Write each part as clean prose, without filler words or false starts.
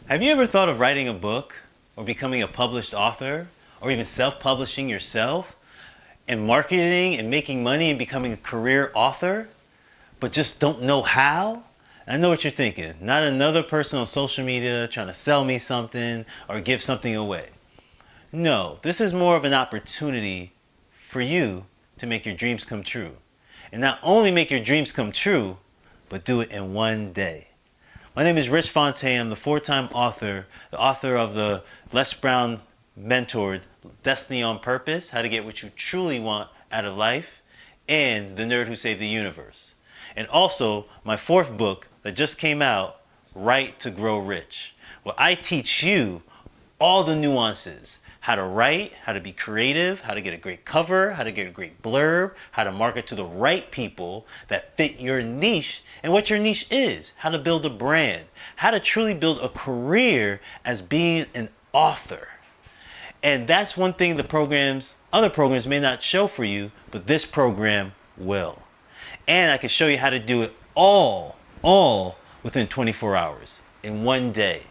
Have you ever thought of writing a book or becoming a published author or even self-publishing yourself and marketing and making money and becoming a career author, but just don't know how? I know what you're thinking. Not another person on social media trying to sell me something or give something away. No, this is more of an opportunity for you to make your dreams come true. And not only make your dreams come true, but do it in one day. My name is Rich Fontaine. I'm the four-time author, the author of the Les Brown mentored Destiny on Purpose, How to Get What You Truly Want Out of Life, and The Nerd Who Saved the Universe. And also my fourth book that just came out, Write to Grow Rich, where I teach you all the nuances, how to write, how to be creative, how to get a great cover, how to get a great blurb, how to market to the right people that fit your niche and what your niche is, how to build a brand, how to truly build a career as being an author. And that's one thing other programs may not show for you, but this program will. And I can show you how to do it all within 24 hours in one day.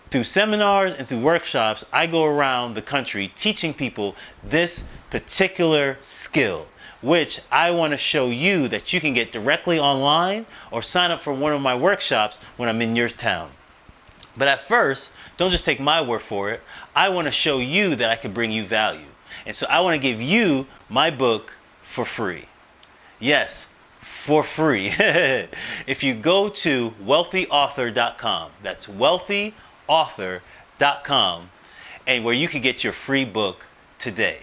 Through seminars and through workshops, I go around the country teaching people this particular skill, which I want to show you that you can get directly online or sign up for one of my workshops when I'm in your town. But at first, don't just take my word for it. I want to show you that I can bring you value. And so I want to give you my book for free. Yes, for free. If you go to wealthyauthor.com, that's wealthyauthor.com, and where you can get your free book today.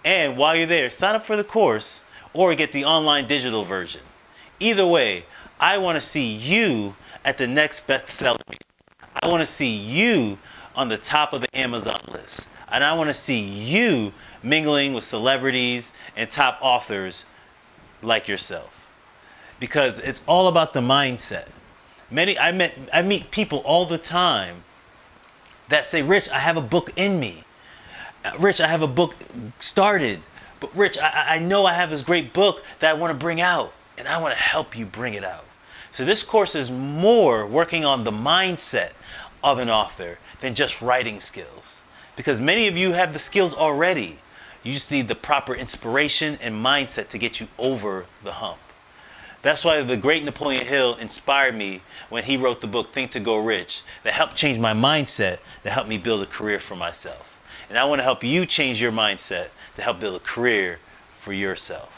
And while you're there, sign up for the course or get the online digital version. Either way, I want to see you at the next bestseller. I want to see you on the top of the Amazon list. And I want to see you mingling with celebrities and top authors like yourself. Because it's all about the mindset. I meet people all the time that say, Rich, I have a book in me. Rich, I have a book started. But Rich, I know I have this great book that I want to bring out. And I want to help you bring it out. So this course is more working on the mindset of an author than just writing skills. Because many of you have the skills already. You just need the proper inspiration and mindset to get you over the hump. That's why the great Napoleon Hill inspired me when he wrote the book Think to Go Rich, that helped change my mindset, that helped me build a career for myself. And I want to help you change your mindset to help build a career for yourself.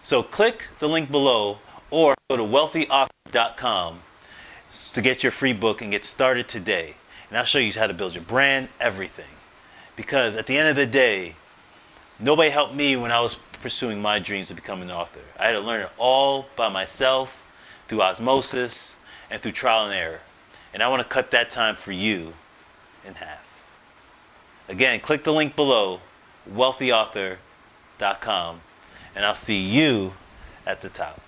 So click the link below or go to wealthyauthor.com to get your free book and get started today. And I'll show you how to build your brand, everything. Because at the end of the day, nobody helped me when I was pursuing my dreams to become an author. I had to learn it all by myself, through osmosis, and through trial and error. And I want to cut that time for you in half. Again, click the link below, wealthyauthor.com, and I'll see you at the top.